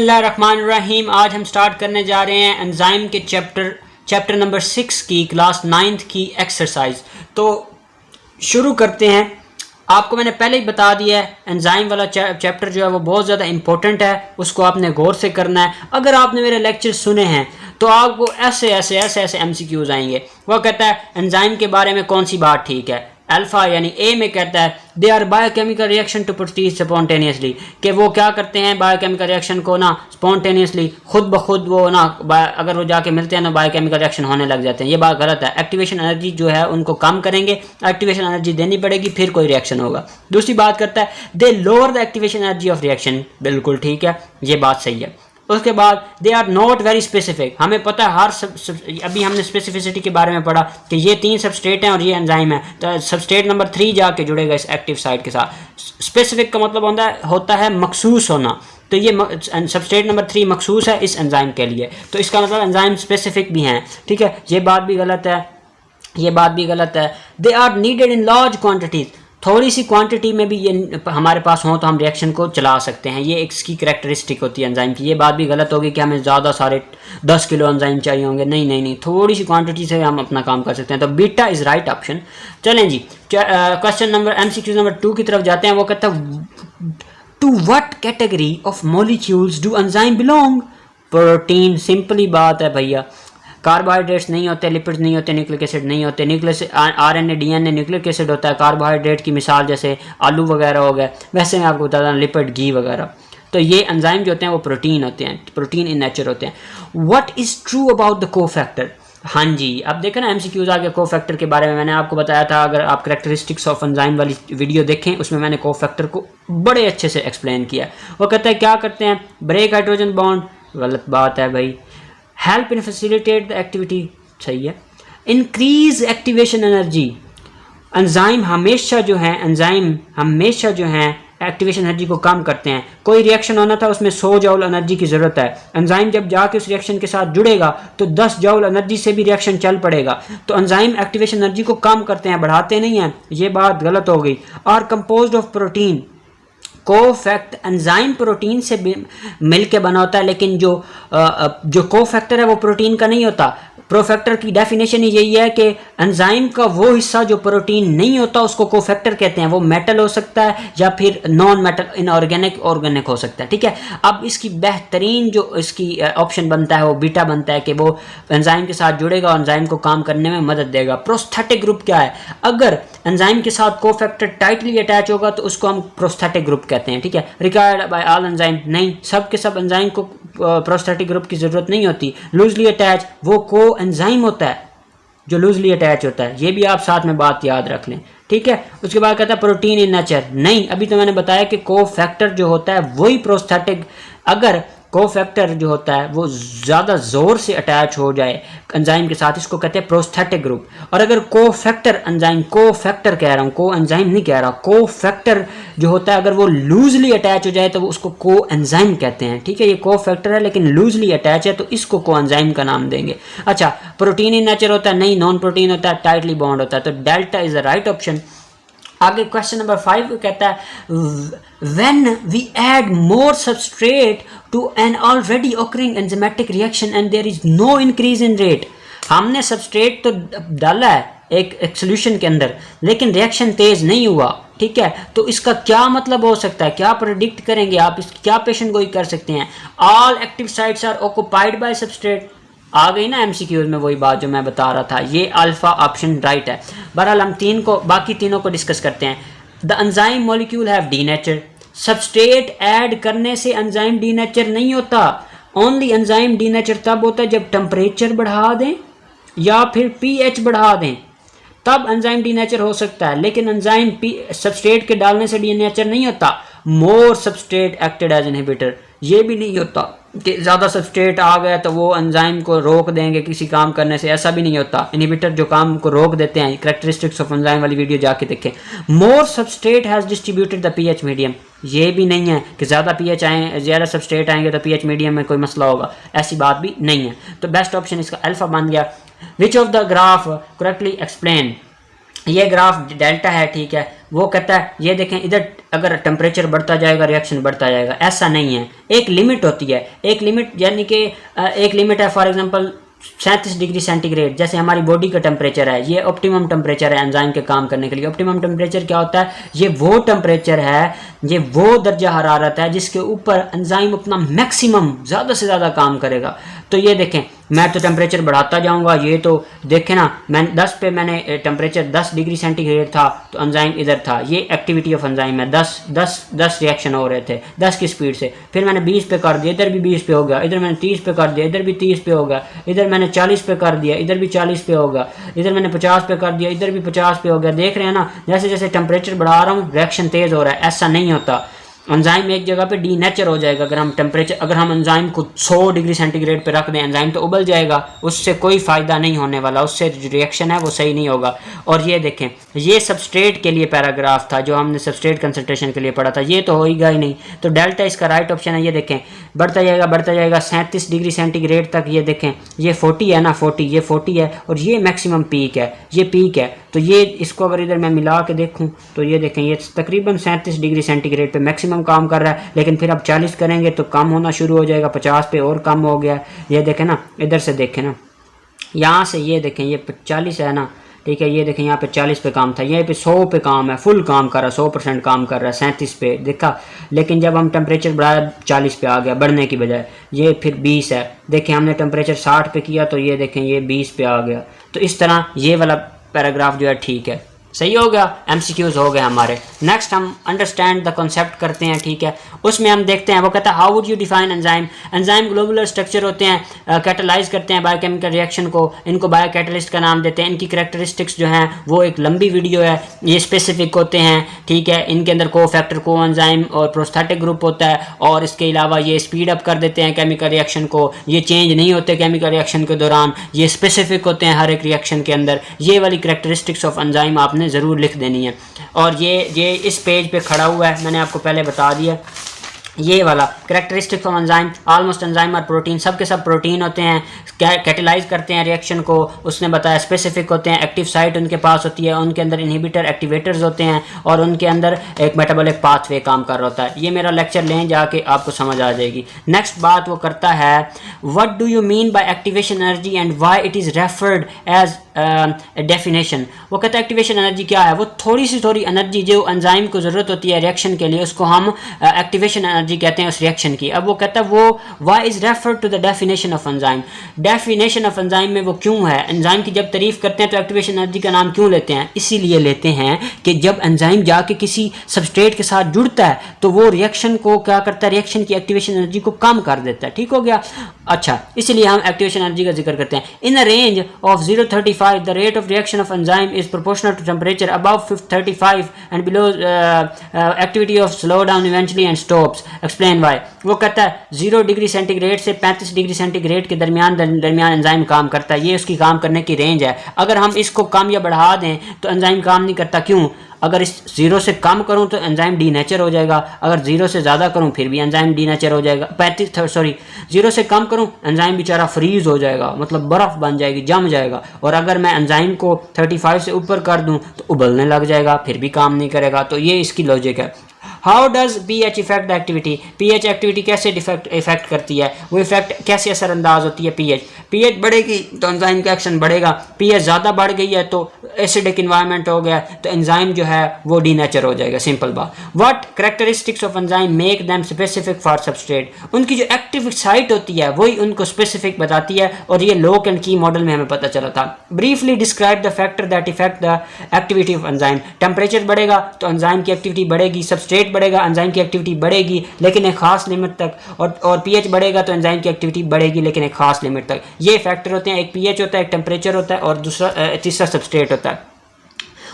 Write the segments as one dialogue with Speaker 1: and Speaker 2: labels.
Speaker 1: बिस्मिल्लाहिर्रहमानिर्रहीम। आज हम स्टार्ट करने जा रहे हैं एंजाइम के चैप्टर नंबर 6 की क्लास 9th की एक्सरसाइज। तो शुरू करते हैं। आपको मैंने पहले ही बता दिया है एंजाइम वाला चैप्टर जो है वो बहुत ज़्यादा इंपॉर्टेंट है, उसको आपने गौर से करना है। अगर आपने मेरे लेक्चर सुने हैं तो आपको ऐसे MCQs आएंगे। वो कहता है एंजाइम के बारे में कौन सी बात ठीक है। अल्फा यानी ए में कहता है they are biochemical reaction to proceed spontaneously, कि वो क्या करते हैं बायोकेमिकल रिएक्शन को ना स्पॉन्टेनियसली खुद ब खुद वो ना अगर वो जाके मिलते हैं ना बायोकेमिकल रिएक्शन होने लग जाते हैं। ये बात गलत है। एक्टिवेशन एनर्जी जो है उनको कम करेंगे, एक्टिवेशन एनर्जी देनी पड़ेगी फिर कोई रिएक्शन होगा। दूसरी बात करता है they lower the activation energy of reaction, बिल्कुल ठीक है, ये बात सही है। उसके बाद they are not very specific, हमें पता है अभी हमने स्पेसिफिसिटी के बारे में पढ़ा कि ये 3 सबस्ट्रेट हैं और ये एंजाइम है, तो सबस्ट्रेट नंबर 3 जाके जुड़ेगा इस एक्टिव साइट के साथ। स्पेसिफिक का मतलब होता है मखसूस होना, तो ये सबस्ट्रेट नंबर 3 मखसूस है इस एंजाइम के लिए, तो इसका मतलब एंजाइम स्पेसिफिक भी हैं, ठीक है। ये बात भी गलत है, ये बात भी गलत है। They are needed in large quantities, थोड़ी सी क्वांटिटी में भी ये हमारे पास हो तो हम रिएक्शन को चला सकते हैं, ये एक इसकी करैक्टरिस्टिक होती है एंजाइम की। ये बात भी गलत होगी कि हमें ज़्यादा सारे 10 किलो एंजाइम चाहिए होंगे, नहीं, थोड़ी सी क्वांटिटी से हम अपना काम कर सकते हैं। तो बीटा इज़ राइट ऑप्शन। चलें जी, क्वेश्चन नंबर MCQ नंबर 2 की तरफ जाते हैं। वो कहता है to what category of molecules do enzyme belong. Protein, simply बात है भैया। कार्बोहाइड्रेट्स नहीं होते, लिपिड्स नहीं होते, न्यूक्लिक एसिड नहीं होते। Nucleus RNA DNA nucleic acid होता है। कार्बोहाइड्रेट की मिसाल जैसे आलू वगैरह हो गए, वैसे मैं आपको बताता हूँ लिपिड, घी वगैरह। तो ये एंजाइम जो होते हैं वो प्रोटीन होते हैं, प्रोटीन इन नेचर होते हैं। What is true about the cofactor. हाँ जी, अब देखा ना MCQs आगे कोफैक्टर के बारे में मैंने आपको बताया था। अगर आप करैक्टरिस्टिक्स ऑफ एंजाइम वाली वीडियो देखें उसमें मैंने कोफैक्टर को बड़े अच्छे से एक्सप्लेन किया। वो कहता है क्या करते हैं, ब्रेक हाइड्रोजन बॉन्ड, गलत बात है भाई। Help in facilitate the activity, सही है। इंक्रीज एक्टिवेशन एनर्जी, एंजाइम हमेशा जो है एक्टिवेशन एनर्जी को कम करते हैं। कोई रिएक्शन होना था उसमें 100 जूल एनर्जी की ज़रूरत है, एंजाइम जब जाके उस रिएक्शन के साथ जुड़ेगा तो 10 जूल एनर्जी से भी रिएक्शन चल पड़ेगा। तो एंजाइम एक्टिवेशन एनर्जी को कम करते हैं, बढ़ाते नहीं हैं, ये बात गलत हो गई। Are composed of protein, cofactor enzyme protein से मिल के बना होता है, लेकिन जो कोफैक्टर है वो प्रोटीन का नहीं होता। प्रोफैक्टर की डेफिनेशन ही यही है कि एंजाइम का वो हिस्सा जो प्रोटीन नहीं होता उसको कोफैक्टर कहते हैं। वो मेटल हो सकता है या फिर नॉन मेटल इनऑर्गेनिक ऑर्गेनिक हो सकता है, ठीक है। अब इसकी बेहतरीन जो इसकी ऑप्शन बनता है वो बीटा बनता है कि वो एंजाइम के साथ जुड़ेगा और एंजाइम को काम करने में मदद देगा। प्रोस्थेटिक ग्रुप क्या है, अगर एंजाइम के साथ कोफैक्टर टाइटली अटैच होगा तो उसको हम प्रोस्थेटिक ग्रुप कहते हैं, ठीक है। रिक्वायर्ड बाय ऑल एंजाइम, नहीं, सब के सब एंजाइम को प्रोस्थेटिक ग्रुप की जरूरत नहीं होती। लूजली अटैच, वो को एंजाइम होता है जो लूजली अटैच होता है, ये भी आप साथ में बात याद रख लें, ठीक है। उसके बाद कहता है प्रोटीन इन नेचर, नहीं, अभी तो मैंने बताया कि कोफैक्टर जो होता है वही प्रोस्थेटिक। अगर कोफैक्टर जो होता है वो ज़्यादा ज़ोर से अटैच हो जाए एंजाइम के साथ, इसको कहते हैं प्रोस्थेटिक ग्रुप। और अगर कोफैक्टर एंजाइम, कोफैक्टर कह रहा हूँ, को एंजाइम नहीं कह रहा, कोफैक्टर जो होता है अगर वो लूजली अटैच हो जाए तो वो उसको को एंजाइम कहते हैं, ठीक है। ये कोफैक्टर है लेकिन लूजली अटैच है तो इसको को एंजाइम का नाम देंगे। अच्छा, प्रोटीन इन नेचर होता है, नहीं, नॉन प्रोटीन होता है, टाइटली बॉन्ड होता है, तो delta is the right option. आगे क्वेश्चन नंबर 5 कहता है when we add more substrate to an already occurring enzymatic reaction and there is no increase in rate. हमने सबस्ट्रेट तो डाला है एक सॉल्यूशन के अंदर लेकिन रिएक्शन तेज नहीं हुआ, ठीक है। तो इसका क्या मतलब हो सकता है, क्या प्रेडिक्ट करेंगे आप, क्या पेशेंट गोई कर सकते हैं। All active sites are occupied by substrate, आ गई ना MCQs में वही बात जो मैं बता रहा था। ये अल्फा ऑप्शन राइट है। बहरहाल हम बाकी तीनों को डिस्कस करते हैं। The enzyme molecule have denature, substrate add करने से एंजाइम डीनेचर नहीं होता। ओनली एंजाइम डीनेचर तब होता है जब टेम्परेचर बढ़ा दें या फिर pH बढ़ा दें, तब एंजाइम डीनेचर हो सकता है, लेकिन एंजाइम सबस्ट्रेट के डालने से डीनेचर नहीं होता। मोर सबस्ट्रेट एक्टेड एज इनहिबिटर, ये भी नहीं होता कि ज़्यादा सबस्ट्रेट आ गया तो वो एंजाइम को रोक देंगे किसी काम करने से, ऐसा भी नहीं होता। इनहिबिटर जो काम को रोक देते हैं, करैक्टरिस्टिक्स ऑफ एंजाइम वाली वीडियो जाके देखें। More substrate has distributed the pH medium, ये भी नहीं है कि ज़्यादा सबस्ट्रेट आएंगे तो pH मीडियम में कोई मसला होगा, ऐसी बात भी नहीं है। तो बेस्ट ऑप्शन इसका अल्फा बन गया। Which of the graph correctly explain, ये ग्राफ डेल्टा है, ठीक है। वो कहता है ये देखें इधर अगर टेम्परेचर बढ़ता जाएगा रिएक्शन बढ़ता जाएगा, ऐसा नहीं है, एक लिमिट होती है। एक लिमिट यानी कि एक लिमिट है, फॉर एग्जांपल 37 डिग्री सेंटीग्रेड जैसे हमारी बॉडी का टेम्परेचर है, ये ऑप्टिमम टेम्परेचर है एंजाइम के काम करने के लिए। ऑप्टिमम टेम्परेचर क्या होता है? ये वो टेम्परेचर है, ये वो दर्जा हरारत है जिसके ऊपर एंजाइम अपना मैक्सिमम ज़्यादा से ज़्यादा काम करेगा। तो ये देखें मैं तो टेम्परेचर बढ़ाता जाऊंगा, ये तो देखें ना, मैं 10 पे मैंने टेम्परेचर 10 डिग्री सेंटीग्रेड था तो एंजाइम इधर था, ये एक्टिविटी ऑफ एंजाइम है। 10 रिएक्शन हो रहे थे 10 की स्पीड से, फिर मैंने 20 पे कर दिया, इधर भी 20 पे हो गया, इधर मैंने 30 पे कर दिया, इधर भी 30 पे हो गया, इधर मैंने 40 पे कर दिया, इधर भी 40 पे होगा, इधर मैंने 50 पे कर दिया, इधर भी 50 पे हो गया। देख रहे हैं ना, जैसे जैसे टेम्परेचर बढ़ा रहा हूँ रिएक्शन तेज़ हो रहा है। ऐसा नहीं होता, एंजाइम एक जगह पे डीनेचर हो जाएगा। अगर हम एंजाइम को 100 डिग्री सेंटीग्रेड पे रख दें, एंजाइम तो उबल जाएगा, उससे कोई फ़ायदा नहीं होने वाला, उससे जो रिएक्शन है वो सही नहीं होगा। और ये देखें, ये सबस्ट्रेट के लिए पैराग्राफ था जो हमने सबस्ट्रेट कंसंट्रेशन के लिए पढ़ा था, ये तो होगा ही नहीं। तो डेल्टा इसका राइट ऑप्शन है। ये देखें बढ़ता जाएगा 37 डिग्री सेंटीग्रेड तक। ये देखें ये 40 है ना, 40 ये 40 है और ये मैक्सिमम पीक है, ये पीक है। तो ये इसको अगर इधर मैं मिला के देखूं तो ये देखें ये तकरीबन 37 डिग्री सेंटीग्रेड पे मैक्सिमम काम कर रहा है, लेकिन फिर अब 40 करेंगे तो कम होना शुरू हो जाएगा, 50 पे और कम हो गया। ये देखें ना, इधर से देखें ना, यहाँ से ये देखें ये 40 है ना, ठीक है। ये देखें यहाँ पे 40 पे काम था, यहाँ पे 100 पे काम है, फुल काम कर रहा है, 100% काम कर रहा है 37 पे देखा। लेकिन जब हम टेम्परेचर बढ़ाया 40 पे आ गया बढ़ने की बजाय, ये फिर 20 है। देखें हमने टेम्परेचर 60 पे किया तो ये देखें ये 20 पे आ गया। तो इस तरह ये वाला पैराग्राफ जो है ठीक है, सही हो गया। एमसीक्यूज हो गए हमारे। नेक्स्ट हम अंडरस्टैंड द कॉन्सेप्ट करते हैं, ठीक है। उसमें हम देखते हैं, वो कहता है how would you define enzyme. Enzyme globular structure होते हैं, कैटलाइज करते हैं बायोकेमिकल रिएक्शन को, इनको बायोकैटलिस्ट का नाम देते हैं। इनकी करैक्टरिस्टिक्स जो हैं वो एक लंबी वीडियो है, ये स्पेसिफिक होते हैं, ठीक है। इनके अंदर को फैक्टर, को एंजाइम और प्रोस्थेटिक ग्रुप होता है, और इसके अलावा ये स्पीड अप कर देते हैं केमिकल रिएक्शन को, ये चेंज नहीं होते केमिकल रिएक्शन के दौरान, ये स्पेसिफिक होते हैं हर एक रिएक्शन के अंदर। ये वाली करैक्टरिस्टिक्स ऑफ एंजाइम आपने ज़रूर लिख देनी है। और ये इस पेज पे खड़ा हुआ है, मैंने आपको पहले बता दिया। ये वाला characteristics of enzyme, almost enzyme और प्रोटीन, सब के सब प्रोटीन होते हैं, कैटेलाइज करते हैं रिएक्शन को, उसने बताया स्पेसिफिक होते हैं, एक्टिव साइट उनके पास होती है, उनके अंदर इनहिबिटर एक्टिवेटर्स होते हैं, और उनके अंदर एक मेटाबॉलिक पाथवे काम कर रहा होता है। ये मेरा लेक्चर लें जाके आपको समझ आ जाएगी। नेक्स्ट बात वो करता है, what do you mean by activation energy and why it is referred as definition. वो कहता है एक्टिवेशन एनर्जी क्या है, वो थोड़ी एनर्जी जो एंजाइम को ज़रूरत होती है रिएक्शन के लिए, उसको हम एक्टिवेशन एनर्जी कहते हैं उस रिएक्शन की। अब वो कहता है वो why is referred to the definition of enzyme. Definition of enzyme में वो क्यों है, एंजाइम की जब तारीफ करते हैं तो एक्टिवेशन एनर्जी का नाम क्यों लेते हैं? इसीलिए लेते हैं कि जब एंजाइम जाके किसी सबस्ट्रेट के साथ जुड़ता है तो वो रिएक्शन को क्या करता है, रिएक्शन की एक्टिवेशन एनर्जी को कम कर देता है। ठीक हो गया। अच्छा, इसलिए हम एक्टिवेशन एनर्जी का जिक्र करते हैं। In a range of 0.35 the rate of reaction of enzyme is proportional to temperature above 35 and below activity of slow down eventually and stops. Explain why. वो कहता है 0 डिग्री सेंटीग्रेड से 35 डिग्री सेंटीग्रेड के दरमियान एंजाइम काम करता है, ये उसकी काम करने की रेंज है। अगर हम इसको कम या बढ़ा दें तो एंजाइम काम नहीं करता। क्यों? अगर इस 0 से कम करूं तो एंजाइम डीनेचर हो जाएगा, अगर 0 से ज़्यादा करूं फिर भी एंजाइम डीनेचर हो जाएगा। 0 से कम करूं एंजाइम बेचारा फ्रीज हो जाएगा, मतलब बर्फ़ बन जाएगी, जम जाएगा। और अगर मैं एंजाइम को 35 से ऊपर कर दूं तो उबलने लग जाएगा, फिर भी काम नहीं करेगा। तो ये इसकी लॉजिक है। How does pH effect the activity. pH activity कैसे इफेक्ट करती है, वो इफेक्ट कैसे असरअंदाज होती है। pH बढ़ेगी तो एंजाइम का एक्शन बढ़ेगा, pH ज़्यादा बढ़ गई है तो एसिडिक इन्वायरमेंट हो गया तो एंजाइम जो है वो डीनेचर हो जाएगा। सिंपल बात। What characteristics of enzyme make them specific for substrate. उनकी जो एक्टिव साइट होती है वही उनको स्पेसिफिक बताती है, और ये लॉक एंड की मॉडल में हमें पता चला था। Briefly describe the factor that effect the activity of enzyme. Temperature बढ़ेगा तो एंजाइम की एक्टिविटी बढ़ेगी, सबस्ट्रेट बढ़ेगा एंजाइम की एक्टिविटी बढ़ेगी लेकिन एक खास लिमिट तक, और pH बढ़ेगा तो एंजाइम की एक्टिविटी बढ़ेगी लेकिन एक खास लिमिट तक। ये फैक्टर होते हैं, एक pH होता है, एक टेम्परेचर होता है, और तीसरा सबस्ट्रेट होता है।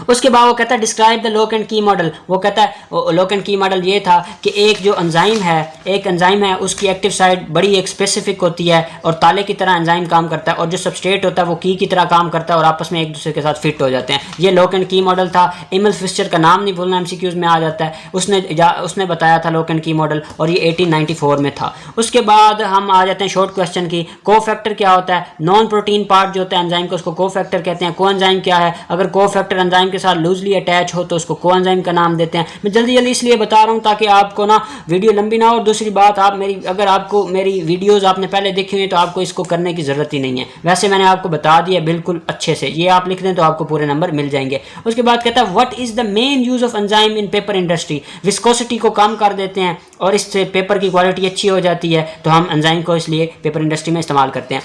Speaker 1: उसके बाद वो कहता है डिस्क्राइब द लॉक एंड की मॉडल। वो कहता है लॉक एंड की मॉडल ये था कि एक एंजाइम है उसकी एक्टिव साइट बड़ी एक स्पेसिफिक होती है और ताले की तरह एंजाइम काम करता है, और जो सबस्ट्रेट होता है वो की तरह काम करता है और आपस में एक दूसरे के साथ फिट हो जाते हैं। ये लॉक एंड की मॉडल था। एमिल फिशर का नाम नहीं भूलना, एमसीक्यूज में आ जाता है। उसने बताया था लॉक एंड की मॉडल, और ये 1894 में था। उसके बाद हम आ जाते हैं शॉर्ट क्वेश्चन की। कोफैक्टर क्या होता है? नॉन प्रोटीन पार्ट जो होता है एंजाइम का उसको कोफैक्टर कहते हैं। को एंजाइम क्या है? अगर कोफैक्टर एंजाइम एंजाइम के साथ लूजली अटैच हो तो उसको को एंजाइम का नाम देते हैं। मैं जल्दी जल्दी इसलिए बता रहा हूँ ताकि आपको ना वीडियो लंबी ना हो। और दूसरी बात, आप अगर आपको मेरी वीडियोस आपने पहले देखी हुई तो आपको इसको करने की ज़रूरत ही नहीं है। वैसे मैंने आपको बता दिया बिल्कुल अच्छे से, ये आप लिख दें तो आपको पूरे नंबर मिल जाएंगे। उसके बाद कहता है what is the main use of enzyme in paper industry. Viscosity को कम कर देते हैं और इससे पेपर की क्वालिटी अच्छी हो जाती है, तो हम एंजाइम को इसलिए पेपर इंडस्ट्री में इस्तेमाल करते हैं।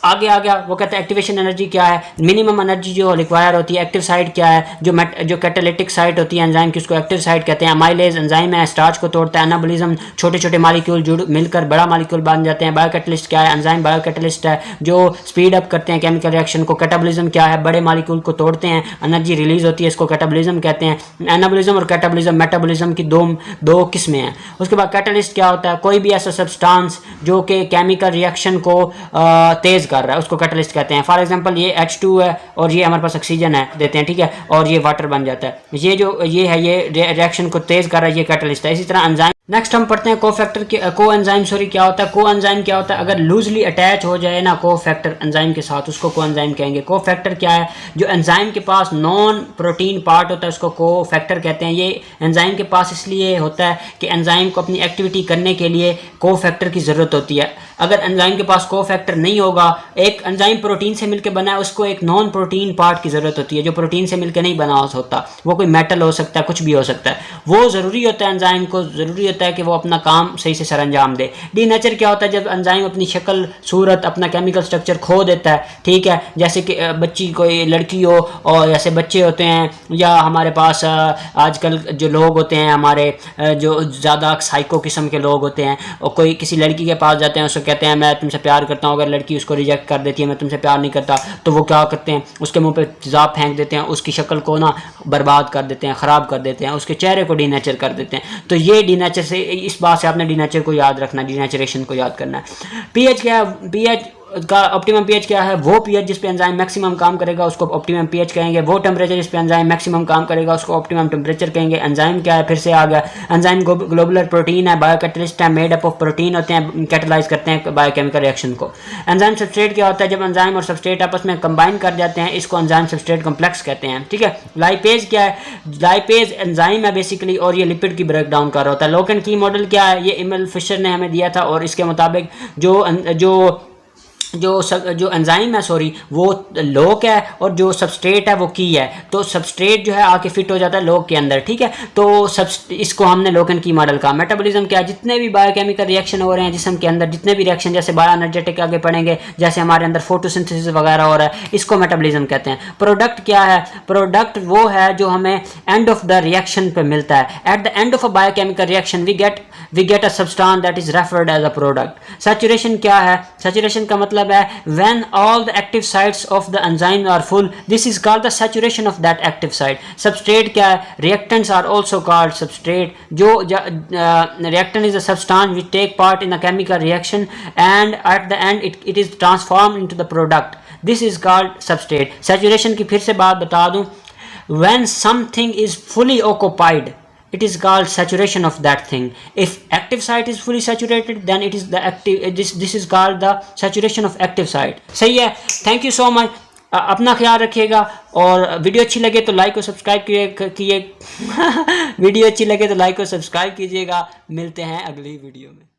Speaker 1: आगे आ गया, वो कहता है एक्टिवेशन एनर्जी क्या है, मिनिमम एनर्जी जो रिक्वायर होती है। एक्टिव साइट क्या है, जो कैटालिटिक साइट होती है एंजाइम की, उसको एक्टिव साइट कहते हैं। अमाइलेज एंजाइम है, स्टार्च को तोड़ता है। एनाबोलिज्म, छोटे छोटे मालिक्यूल जुड़ मिलकर बड़ा मालिक्यूल बन जाते हैं। बायोकैटलिस्ट क्या है, एंजाइम बायोकैटलिस्ट है जो स्पीड अप करते हैं केमिकल रिएक्शन को। कैटाबोलिज्म क्या है, बड़े मालिक्यूल को तोड़ते हैं, एनर्जी रिलीज होती है, इसको कैटाबोलिज्म कहते हैं। एनाबोलिज्म और कैटाबोलिज्म, मेटाबोलिज्म की दो किस्में हैं। उसके बाद कैटलिस्ट क्या होता है, कोई भी ऐसा सब्सटेंस जो कि केमिकल रिएक्शन को तेज कर रहा है उसको कैटलिस्ट कहते हैं। फॉर एग्जांपल ये H2 है और ये हमारे पास ऑक्सीजन है देते हैं, ठीक है, और ये वाटर बन जाता है। ये रिएक्शन को तेज कर रहा है, ये कैटलिस्ट है। इसी तरह एंजाइम। नेक्स्ट हम पढ़ते हैं कोफैक्टर के को एंजाइम क्या होता है। को एंजाइम क्या होता है, अगर लूजली अटैच हो जाए ना कोफैक्टर एंजाइम के साथ, उसको को एंजाइम कहेंगे। कोफैक्टर क्या है, जो एंजाइम के पास नॉन प्रोटीन पार्ट होता है उसको कोफैक्टर कहते हैं। ये एंजाइम के पास इसलिए होता है कि एंजाइम को अपनी एक्टिविटी करने के लिए कोफैक्टर की ज़रूरत होती है। अगर एंजाइम के पास कोफैक्टर नहीं होगा, एक एंजाइम प्रोटीन से मिलकर बना है, उसको एक नॉन प्रोटीन पार्ट की ज़रूरत होती है जो प्रोटीन से मिलकर नहीं बना होता। वो कोई मेटल हो सकता है, कुछ भी हो सकता है। वो ज़रूरी होता है, एंजाइम को ज़रूरी होता है कि वो अपना काम सही से सरअंजाम दे। डीनेचर क्या होता है, जब एंजाइम अपनी शक्ल सूरत अपना केमिकल स्ट्रक्चर खो देता है, ठीक है, जैसे कि बच्ची कोई लड़की हो और ऐसे बच्चे होते हैं, या हमारे पास आजकल जो लोग होते हैं हमारे जो ज़्यादा साइको किस्म के लोग होते हैं, और कोई किसी लड़की के पास जाते हैं, उसको कहते हैं मैं तुमसे प्यार करता हूँ। अगर लड़की उसको रिजेक्ट कर देती है, मैं तुमसे प्यार नहीं करता, तो वो क्या करते हैं, उसके मुंह पे तेज़ाब फेंक देते हैं, उसकी शक्ल को ना बर्बाद कर देते हैं, ख़राब कर देते हैं, उसके चेहरे को डीनेचर कर देते हैं। तो ये डीनेचर से, इस बात से आपने डीनेचर को याद रखना, डीनेचरेशन को याद करना है। पीएच क्या है, पीएच का ऑप्टिमम पीएच क्या है, वो पीएच जिस पे एंजाइम मैक्सिमम काम करेगा उसको ऑप्टिमम पीएच कहेंगे। वो टेम्परेचर जिस पे एंजाइम मैक्सिमम काम करेगा उसको ऑप्टिमम टेम्परेचर कहेंगे। एंजाइम क्या है, फिर से आ गया, एंजाइम ग्लोबुलर प्रोटीन है, बायोकैटलिस्ट है, मेड अप ऑफ प्रोटीन होते हैं, कैटलाइज करते हैं बायोकेमिकल रिएक्शन को। एंजाइम सबस्ट्रेट क्या होता है, जब एंजाइम और सबस्ट्रेट आपस में कंबाइन कर जाते हैं, इसको एंजाइम सबस्ट्रेट कॉम्प्लेक्स कहते हैं, ठीक है। लाइपेज क्या है, लाइपेज एंजाइम है बेसिकली, और ये लिपिड की ब्रेक डाउन कर रहा होता है। लोकेन की मॉडल क्या है, ये इमल फिशर ने हमें दिया था, और इसके मुताबिक जो एंजाइम है वो लोक है और जो सबस्ट्रेट है वो की है। तो सबस्ट्रेट जो है आके फिट हो जाता है लोक के अंदर, ठीक है। तो इसको हमने लोकेन की मॉडल का। मेटाबॉलिज्म क्या है, जितने भी बायोकेमिकल रिएक्शन हो रहे हैं जिस्म के अंदर, जितने भी रिएक्शन जैसे बायो एनर्जेटिक आगे पढ़ेंगे, जैसे हमारे अंदर फोटोसिंथेसिस वगैरह हो रहा है, इसको मेटाबॉलिज्म कहते हैं। प्रोडक्ट क्या है, प्रोडक्ट वो है जो हमें एंड ऑफ द रिएक्शन पे मिलता है। At the end of a biochemical reaction we get a substance that is referred as a product. Saturation क्या है, सैचुरेशन का मतलब है when all the active sites of the enzyme are full, this is called the saturation of that active site. Substrate क्या है, reactants are also called substrate. जो reactant is a substance which take part in a chemical reaction and at the end it is transformed into the product. This is called substrate. Saturation की फिर से बात बता दूं, when something is fully occupied it is called saturation of that thing. If active site is fully saturated then it is the active, this is called the saturation of active site. सही है, thank you so much. अपना ख्याल रखिएगा, और video अच्छी लगे तो like और सब्सक्राइब वीडियो अच्छी लगे तो लाइक और सब्सक्राइब कीजिएगा। मिलते हैं अगली वीडियो में।